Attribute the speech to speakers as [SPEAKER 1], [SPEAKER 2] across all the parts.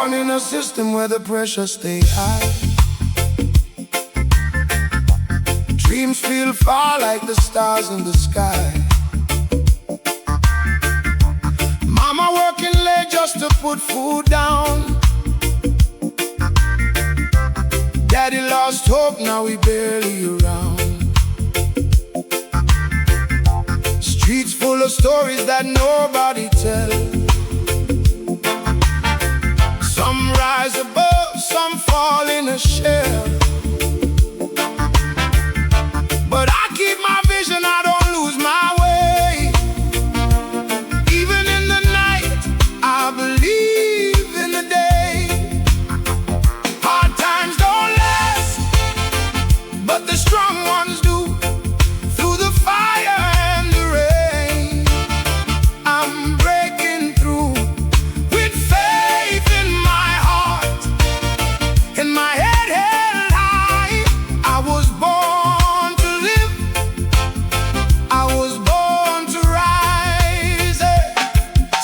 [SPEAKER 1] Born in a system where the pressure stay high. Dreams feel far like the stars in the sky. Mama working late just to put food down. Daddy lost hope, now he barely around. Streets full of stories that nobody tells. Some rise above, some fall in a shell. But I keep my vision, I don't lose my way. Even in the night, I believe in the day. Hard times don't last, but the strong ones do. Through the fire and the rain, I'm breaking through with faith in my heart and my head held high. I was born to live, I was born to rise.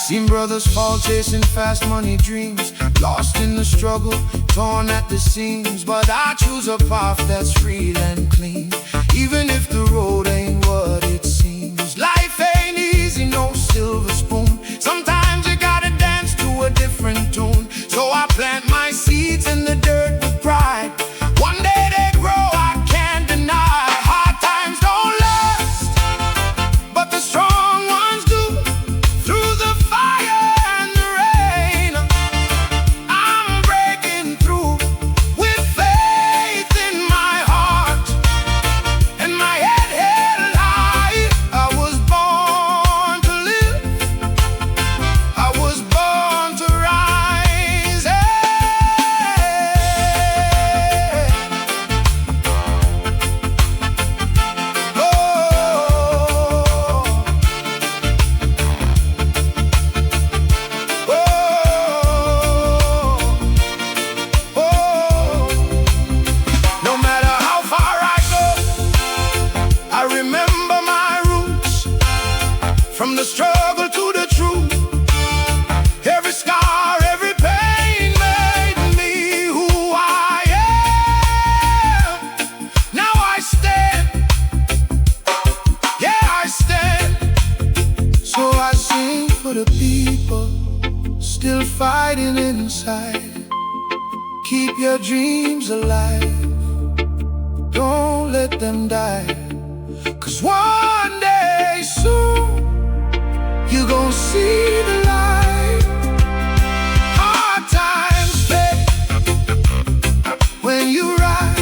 [SPEAKER 1] Seen brothers fall chasing fast money dreams, lost in the struggle, torn at the seams. But I choose a path that's free and clean, even if the road ain't what it seems. Life ain't easy, no silver spoon. Sometimes you gotta dance to a different tune. So I plant my seeds in the dirt with pride. One day they grow, I can't deny. Hard times don't last, but the strong ones do. Through the fire and the rain, I'm breaking through with faith in my heart and my head held high. I was born to live, I was born to rise. No matter how far I go, I remember my roots. From the struggle to the truth, every scar, every pain made me who I am. Now I stand, yeah, I stand. So I sing for the people still fighting inside. Keep your dreams alive, don't let them die. 'Cause one day soon you gon' see the light. Hard times fade when you rise.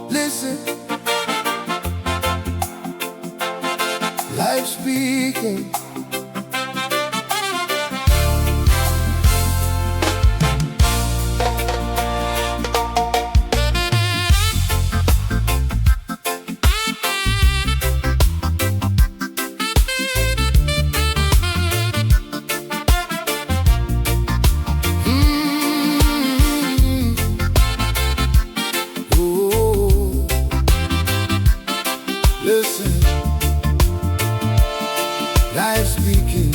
[SPEAKER 1] Listen, life speaking. Ooh. Listen, life speaking.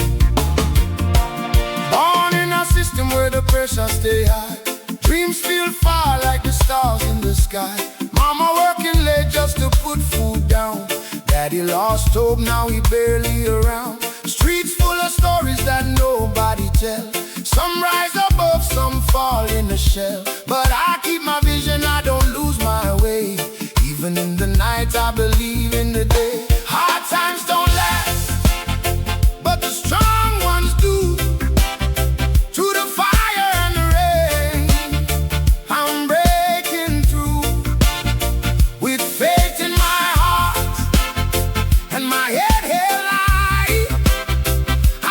[SPEAKER 1] Born in a system where the pressure stay high. Dreams feel far like the stars in the sky. Mama working late just to put food down. Daddy lost hope, now he barely around. Streets full of stories that nobody tells. Some rise above, some fall in a shell. But I keep my vision, I don't lose my way. Even in the night, I believe in the day. Hard times don't last, but the strong ones do. Through the fire and the rain, I'm breaking through with faith in my heart and my head held high.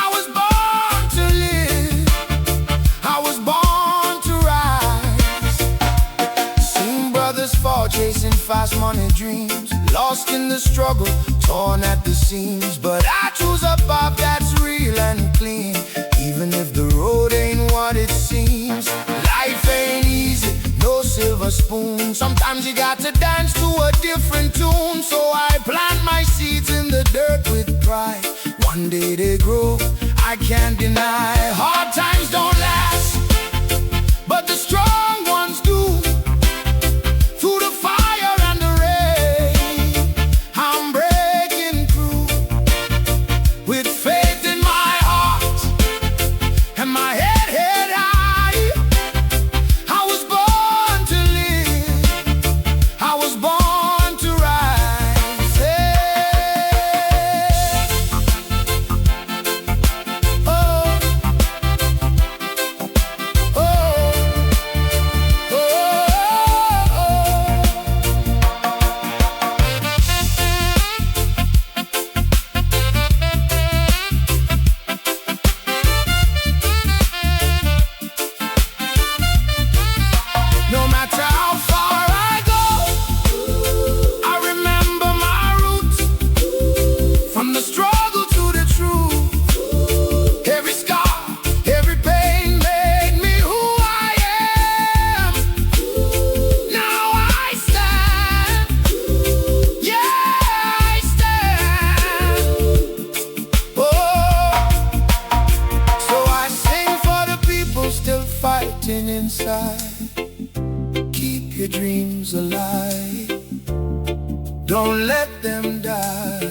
[SPEAKER 1] I was born to live, lost in the struggle, torn at the seams. But I choose a path that's real and clean, even if the road ain't what it seems. Life ain't easy, no silver spoon. Sometimes you got to dance to a different tune. So I plant my seeds in the dirt with pride. One day they grow, I can't deny. Hard times don't last, but the strong ones do. Through the fire and the rain, I'm breaking through. With faith in my heart and my head high, I was born to live, I was born to rise. Hey. Oh, oh, oh, no matter how far I go, I remember my roots. From the struggle to the truth, every scar, every pain made me who I am. Now I stand, yeah, I stand. Oh, so I sing for the people still fighting inside. Keep your dreams alive, don't let them die.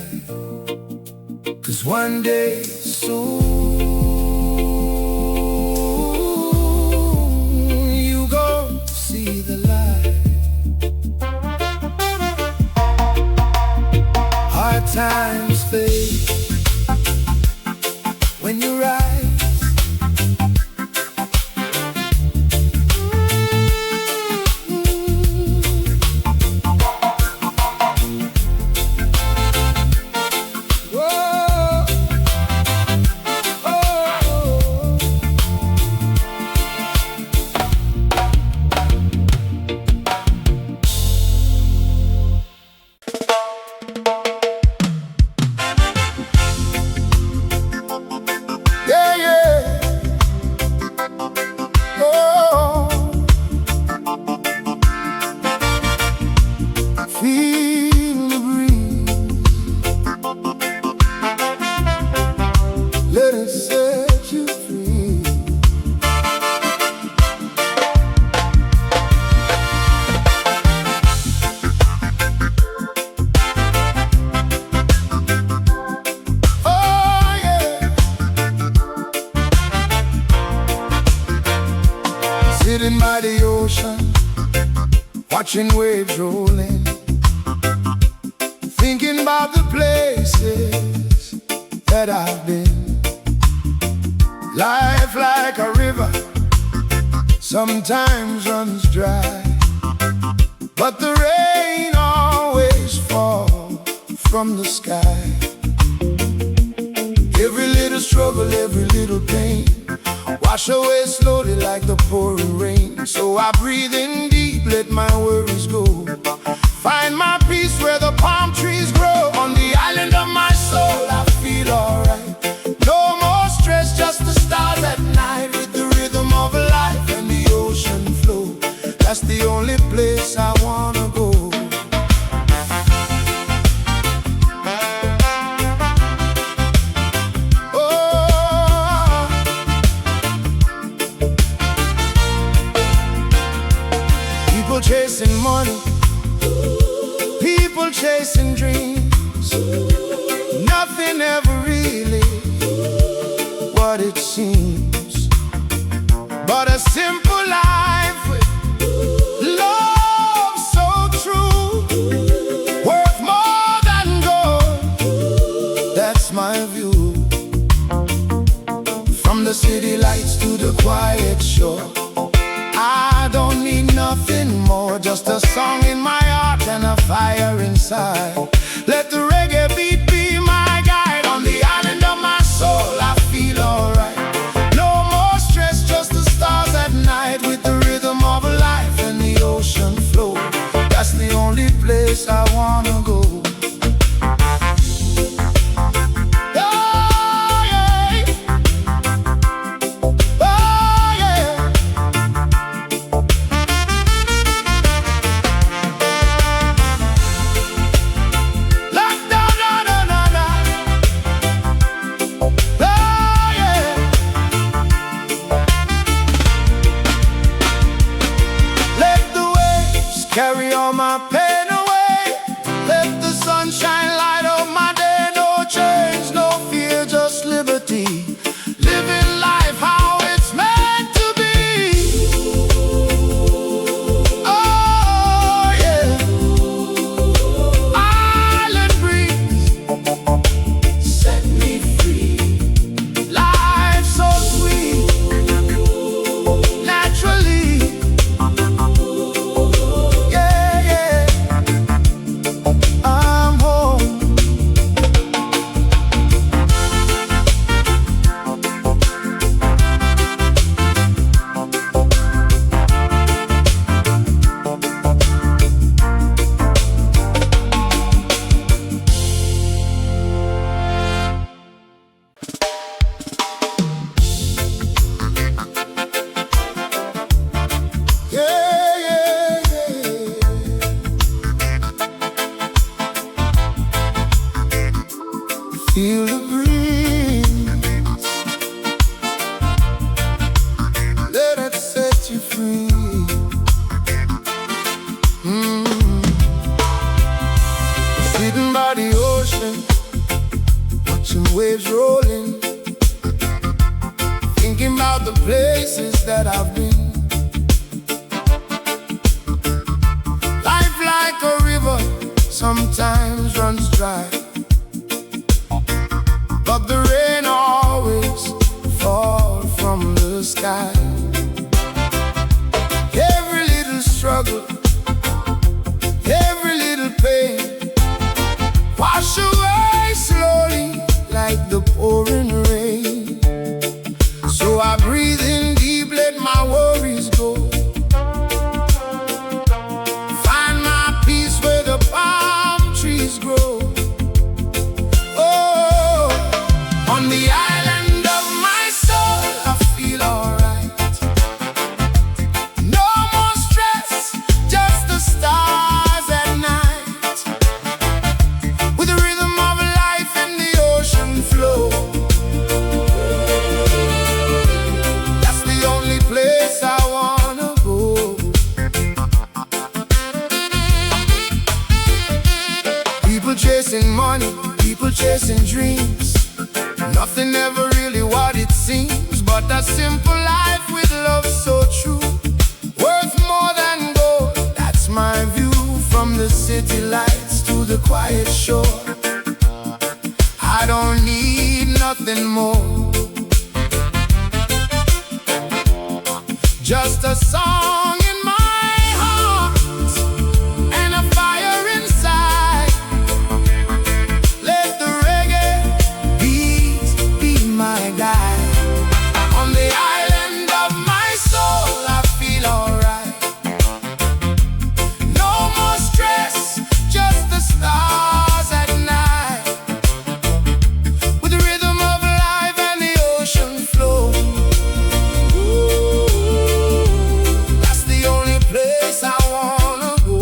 [SPEAKER 1] 'Cause one day soon you gon' see the light. Hard times fade when you rise. Whoa, oh, yeah, yeah. Oh, feel the breeze, let it set you free. Oh, yeah. Sitting by the ocean, watching waves rolling, thinking about the places that I've been. Life like a river, sometimes runs dry, but the rain always falls from the sky. Every little struggle, every little pain, wash away slowly like the pouring rain. So I breathe in deep, let my worries go, find my peace where the palm trees grow. On the island of my soul I feel alright, no more stress, just the stars at night. With the rhythm of life and the ocean flow, that's the only place I wanna go. Oh, people chasing money, people chasing dreams, nothing ever really what it seems, but a simple life with love so true, worth more than gold, that's my view. From the city lights to the quiet shore, I don't need nothing more, just a song in my heart and a fire inside. Let the reggae beat be my guide. On the island of my soul I feel alright, no more stress, just the stars at night. With the rhythm of life and the ocean flow, that's the only place I wanna go. the breeze. Let it set you free. Sitting by the ocean, watching waves rolling, thinking about the places that I've been. Life like a river sometimes runs dry, but the rain always falls from the sky. Every little struggle, every little pain, wash away slowly like the pouring rain. So I breathe in deep, let my worries go. Find my peace where the palm trees grow. Oh, on the island of my soul, I feel alright. No more stress, just the stars at night, with the rhythm of life and the ocean flow. That's the only place I wanna go. People chasing money, people chasing dreams, nothing ever really what it seems, but a simple life with love so true, worth more than gold. That's my view, from the city lights to the quiet shore. I don't need nothing more, just a song in my heart and a fire inside. Let the reggae beat be my guide. On the island of my soul, I feel alright. No more stress, just the stars at night, with the rhythm of life and the ocean flow. That's the only place I wanna go.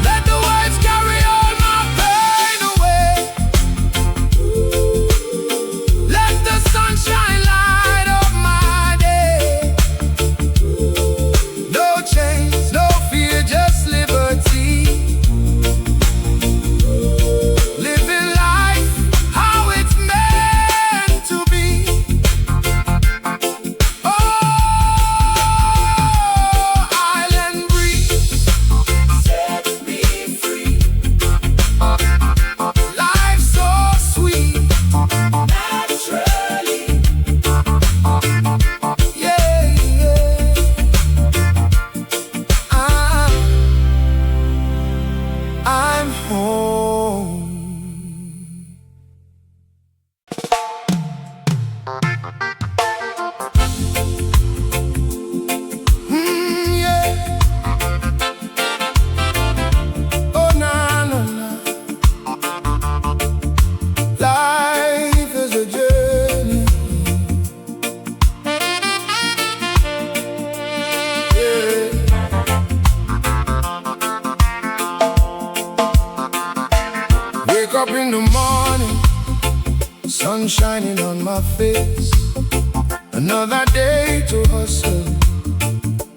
[SPEAKER 1] Let the waves carry all my pain away. Let the sunshine light up my day. No chains, no fear, just liberty. Living life how it's meant to be. Oh, island breeze, set me free. Life so sweet, naturally. Yeah, yeah. I'm home. Yeah. Oh, na na na. Life is a journey. Yeah. Wake up in the morning, sun shining on my face. Another day to hustle,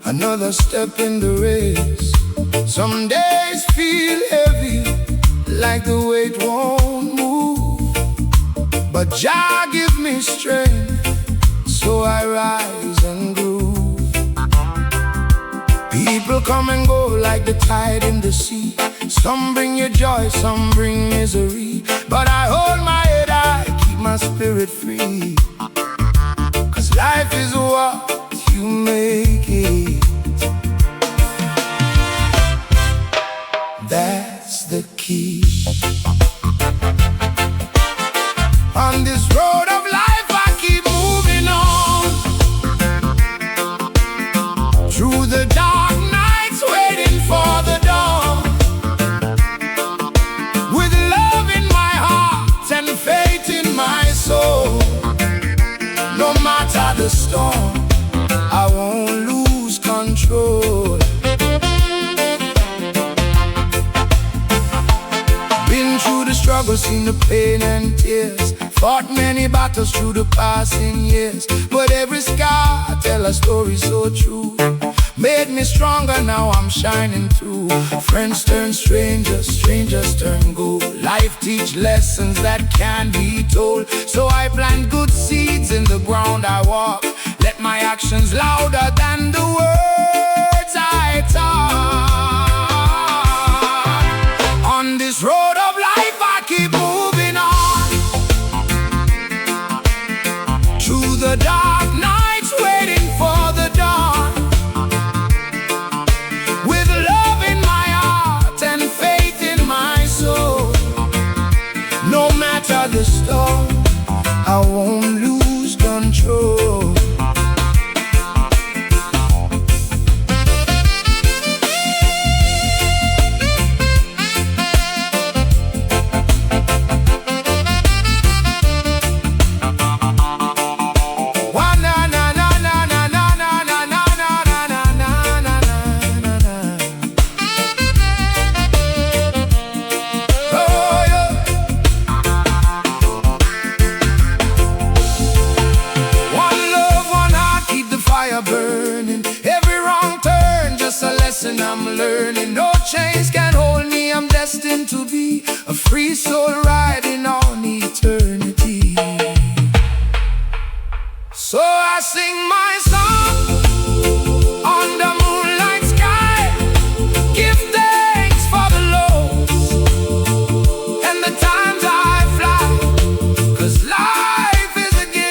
[SPEAKER 1] another step in the race. Some days feel heavy, like the weight won't move, but Jah give me strength, so I rise and groove. People come and go like the tide in the sea. Some bring you joy, some bring misery, but I hold my head high, keep my spirit free. 'Cause life is what you make it. That's the key. On this road of life I keep moving matter the storm, I won't lose control. Been through the struggle, seen the pain and tears, fought many battles through the passing years. But every scar tell a story so true, made me stronger, now I'm shining through. Friends turn strangers, strangers turn gold. Life teach lessons that can't be told. So I plant good seeds in the ground I walk. Let my actions louder than the words I talk. On this road of life I keep moving on, through the dark nights waiting for the dawn. With love in my heart and faith in my soul, no matter the storm, I won't lose control. Burning, every wrong turn just a lesson I'm learning. No chains can hold me, I'm destined to be a free soul riding on eternity. So I sing my song on the moonlight sky, give thanks for the lows and the times I fly, 'cause life is a gift.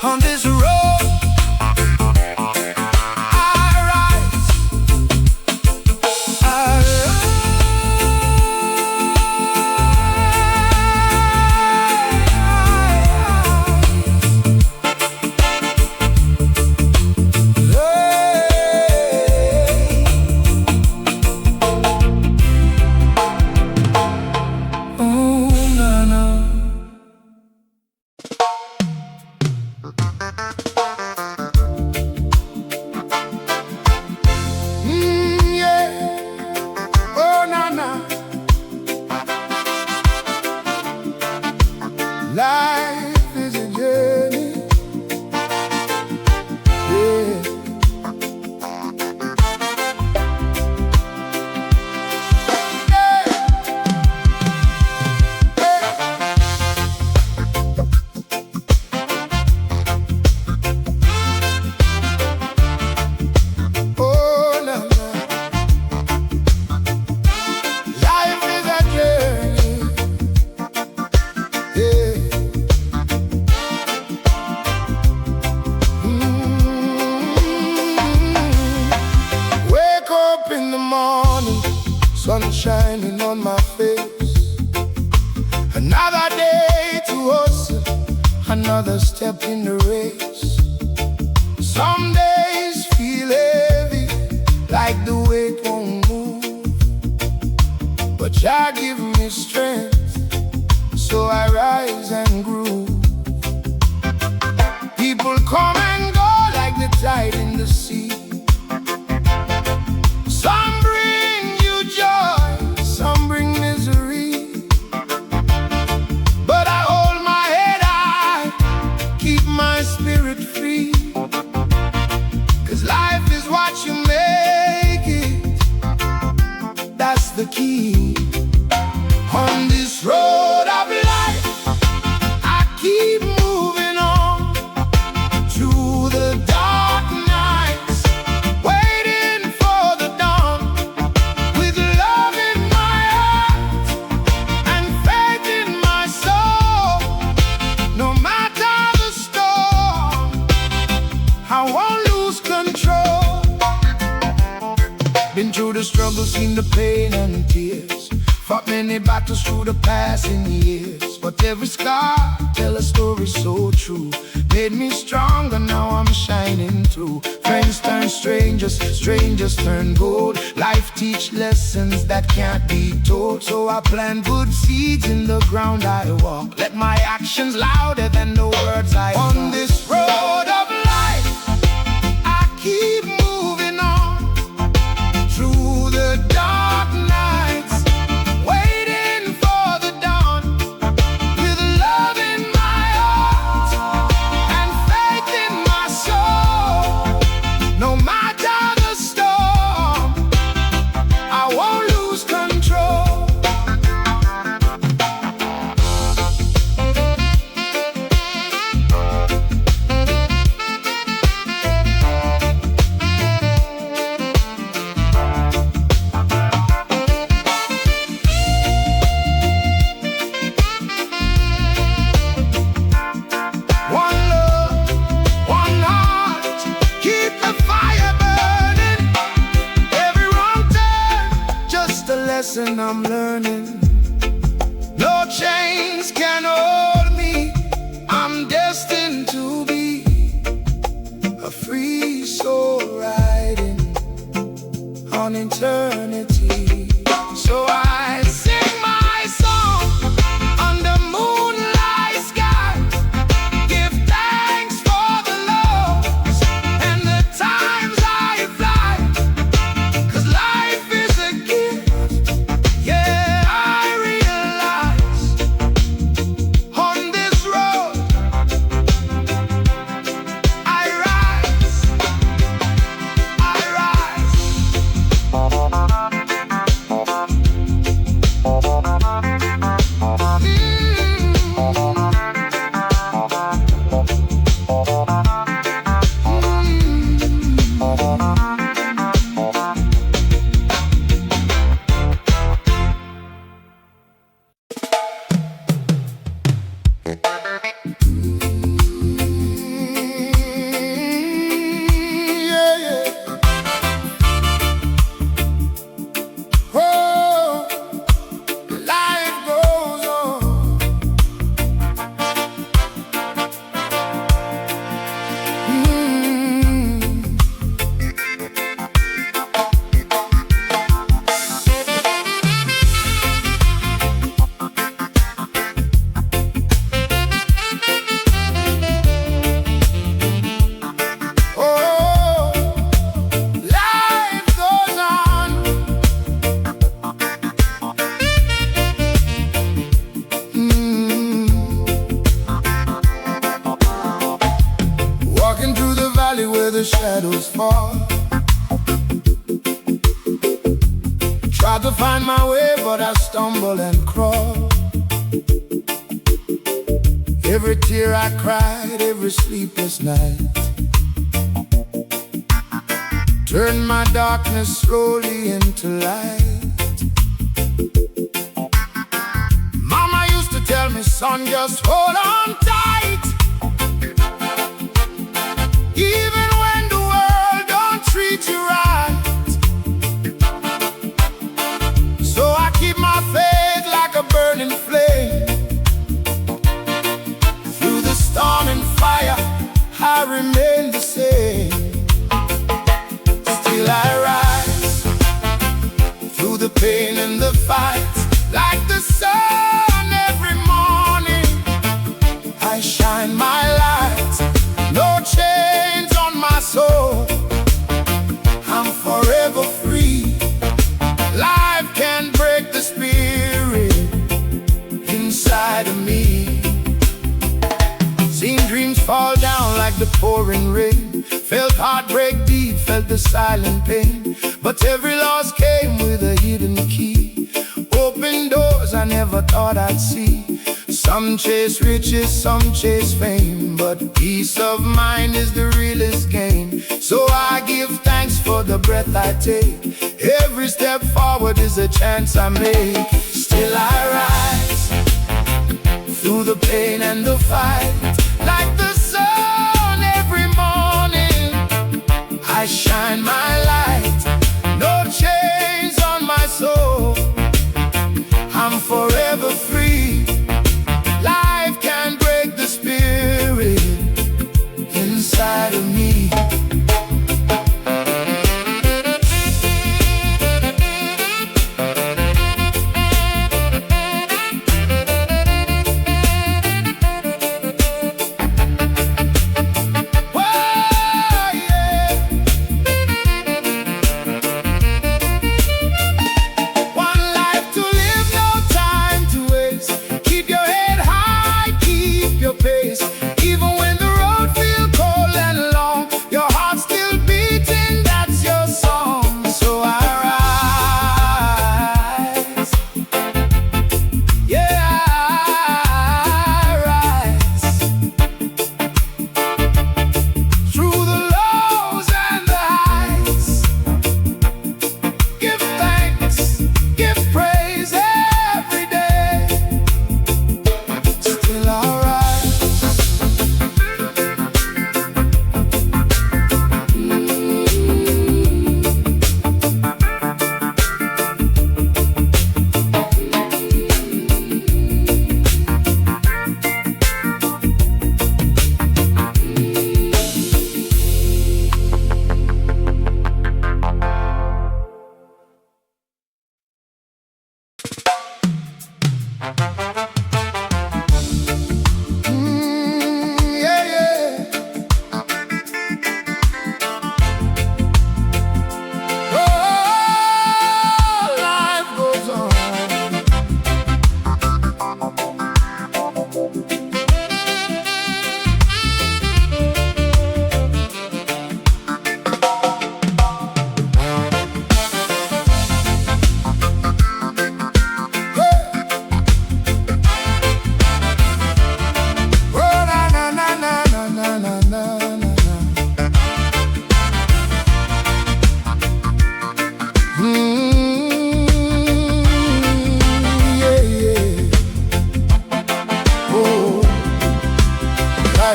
[SPEAKER 1] On this road I rise, I life is a journey, yeah. Oh, no, no. Life is a journey, yeah. Wake up in the morning, sun shining on my face. Another day to hustle, another step in the race. Some days feel heavy, like the weight won't move, but Jah give me strength, so I rise and groove. People come and go like the tide in the sea. Some bring you joy, some bring misery, but I hold my head high, keep my spirit free, 'cause life is what you make it, that's the key. On this road of life I keep moving on, through the dark nights waiting for the dawn. With love in my heart and faith in my soul, no matter the storm, I won't lose control. Been through the struggle, seen the pain and tears, fought many battles through the passing years. But but every scar tell a story so true. Made me stronger, now I'm shining through. Friends turn strangers, strangers turn gold. Life teach lessons that can't be told. So I plant good seeds in the ground I walk. Let my actions louder than the words I talk. On this road of life, I keep moving on through the dark nights, waiting for the dawn, with love in my heart and faith in my soul. No matter the storm, I won't lose control. One love, one heart, keep the fire burning. Every wrong turn, just a lesson I'm learning. No chains can hold me, I'm destined to be a free soul riding on eternity. So I sing my song under moonlight sky, give thanks for the lows and the times I fly, 'cause life is a gift, yeah, I realize. On this road I rise, I rise. Yeah, yeah. Oh, life goes on. Oh, life goes on. Walking through the valley where the shadows fall. Tried to find my way, but I stumble and crawl. Every tear I cried, every sleepless night, turned my darkness slowly into light. Mama used to tell me, son, just hold on tight. Even when the world don't treat you right. So I keep my faith like a burning flame. Through the storm and fire, I remain the same. Still I rise, through the pain and the fight, like the sun every morning. I shine my light, no chains on my soul. I'm forever free. Life can't break the spirit inside of me. Seen dreams fall down like the pouring rain, felt heartbreak deep, felt the silent pain. But every loss came with a hidden key, open doors I never thought I'd see. Some chase riches, some chase fame, but peace of mind is the realest gain. So I give thanks for the breath I take. Every step forward is a chance I make. Still I rise, through the pain and the fight, like the sun every morning. I shine my light, no chains on my soul. I'm forever free.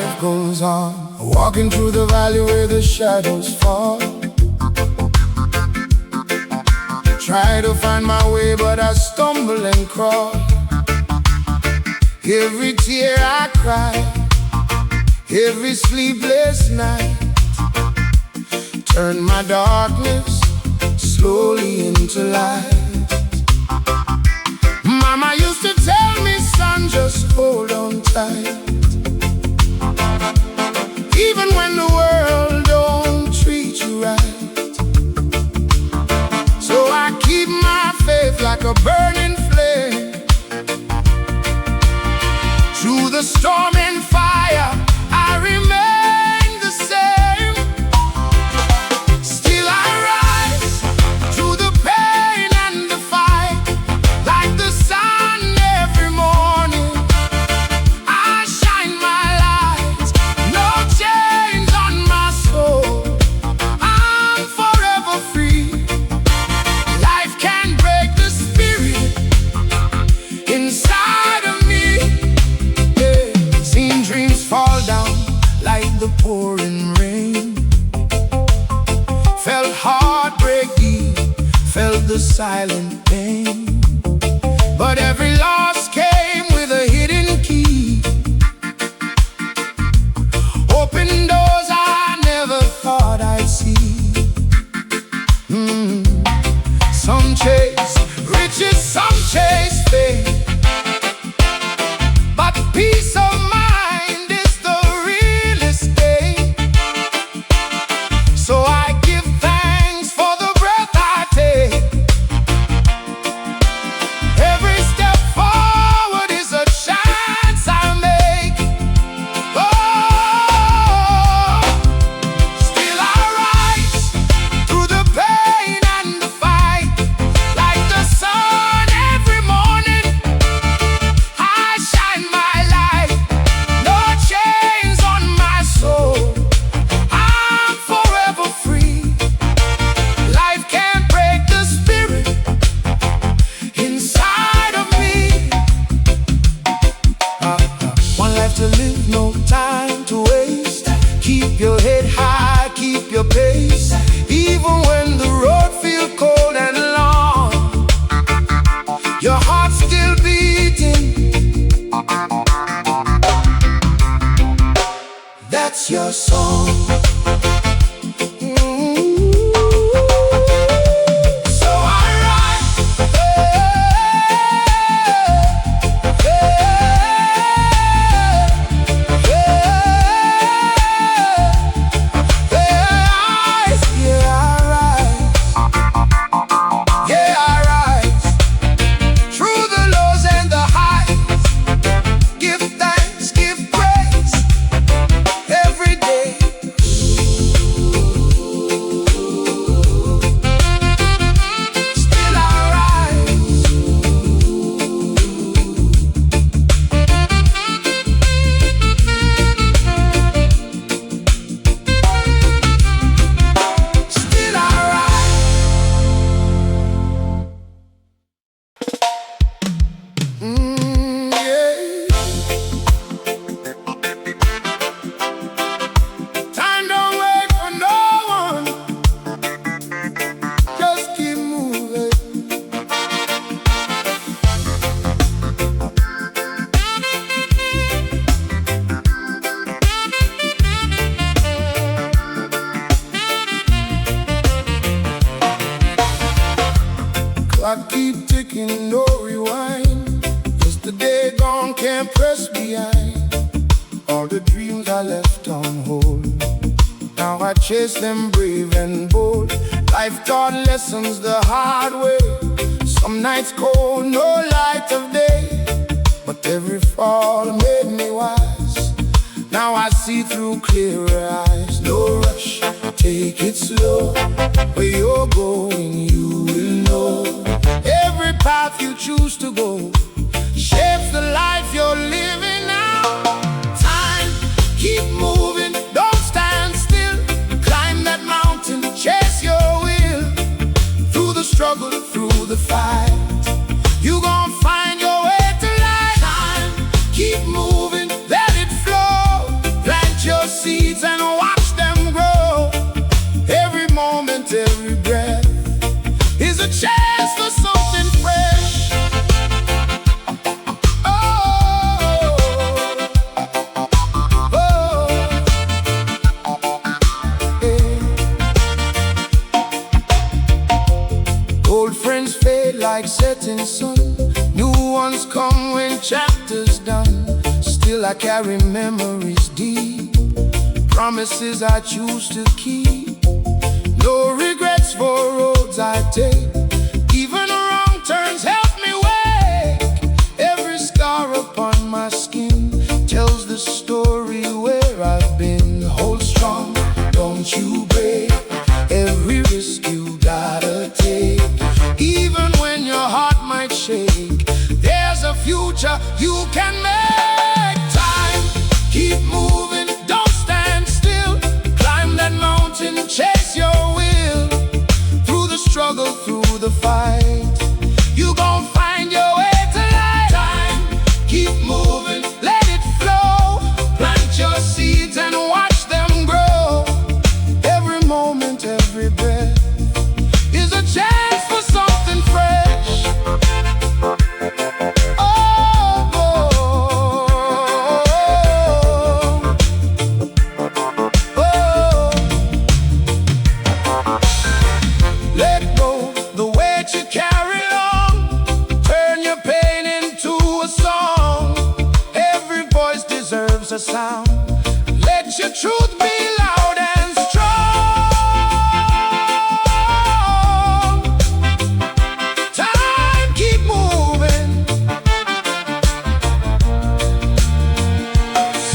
[SPEAKER 1] life goes on, walking through the valley where the shadows fall. Try to find my way, but I stumble and crawl. Every tear I cry, every sleepless night, turn my darkness slowly into light. Mama used to tell me, son, just hold on tight. Even when the world don't treat you right. So I keep my faith like a burning flame. Through the storm and fire, I remain the same. Still I rise through the pain and the fight, like the sun every morning. I shine my light, no chains on my soul. I'm forever free. Life can break the spirit inside of me. Seen dreams fall down like the pouring rain. Felt heartbreak deep, felt the silent pain. But every loss came with a hidden key. Open doors I never thought I'd see. Some chase riches, some chase fame, but peace of mind is the real estate. So I give thanks for the breath I take. Every step forward is a chance I make. Oh, still I rise through the pain and the fight, like the sun every morning. I shine my light, no chains on my soul. I'm forever free. Life can't break the spirit inside of me. One life to live, no time to waste. Keep your head high, keep your pace. Even when the road feels cold and long, your heart's still beating. That's your song. So I rise, yeah, I rise through the lows and the highs. Give thanks, give praise every day. Still I rise. Still I rise. Yeah. Time don't wait for no one. Just keep moving. Clock keep ticking, no rewind. Yesterday gone, can't press behind. All the dreams I left on hold, now I chase them brave and bold. Life taught lessons the hard way. Some nights cold, no light of day, but every fall made me wise. Now I see through clearer eyes. No rush, take it slow. Where you're going, you will know. Every path you choose to go shapes the life you're living now. Time, keep moving, don't stand still. Climb that mountain, chase your will. Through the struggle, through the fight, you gon' find your way to light. Time, keep moving, let it flow. Still I carry memories deep, promises I choose to keep. No regrets for roads I take, even wrong turns help me wake. Every scar upon my skin tells the story where I've been. Hold strong, don't you break, every risk you gotta take. Even when your heart might shake, there's a future you can make. Time, keep moving, don't stand still. Climb that mountain, chase your will. Through the struggle, through the fight, you gon' find your way to light. Time, keep moving, let it flow. Plant your seeds and watch them grow. Every moment, every breath is a chance for something fresh. A sound. Let your truth be loud and strong. Time, keep moving.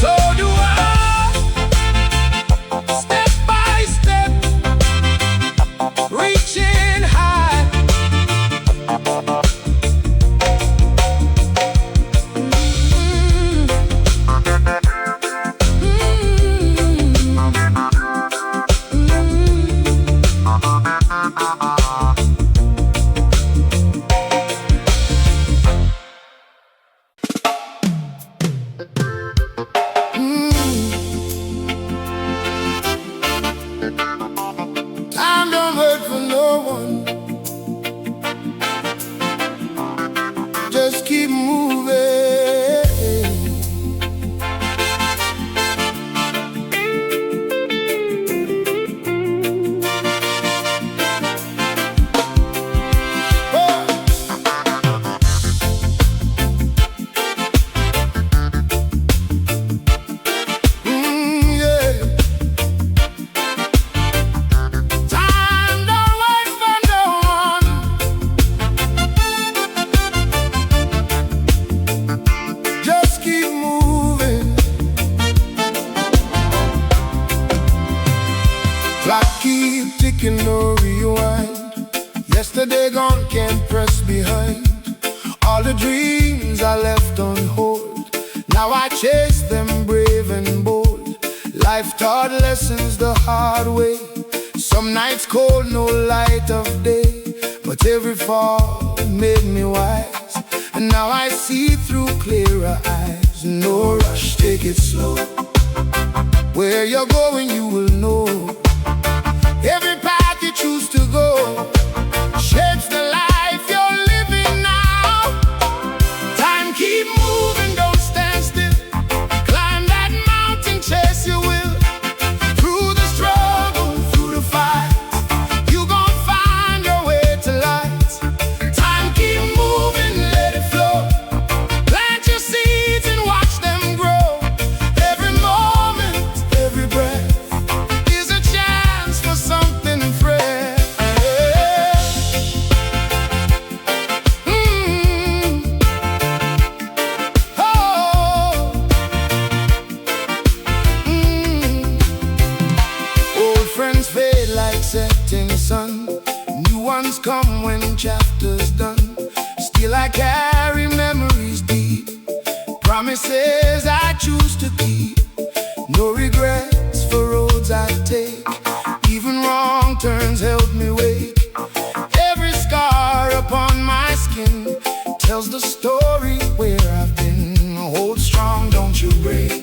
[SPEAKER 1] So do I. Step by step, reaching high. Time don't hurt for no one. Just keep moving. Clock keep ticking, no rewind. Yesterday gone, can't press behind. All the dreams I left on hold, now I chase them brave and bold. Life taught lessons the hard way. Some nights cold, no light of day, but every fall made me wise. And now I see through clearer eyes. No rush, take it slow. Where you're going, you will know. Every path you choose to go shapes the life you're living now. Time, keep moving, don't stand still. Climb that mountain, chase your will. Through the struggle, through the fight, you gon' find your way to light. Time, keep moving, let it flow. Plant your seeds and watch them grow. Every moment, every breath is a chance for something fresh. Old friends fade like setting sun. New ones come when chapters done. Still I carry memories deep, promises I choose to keep. No regrets for roads I take, even wrong turns help me wake. Every scar upon my skin tells the story where I've been. Hold strong, don't you break,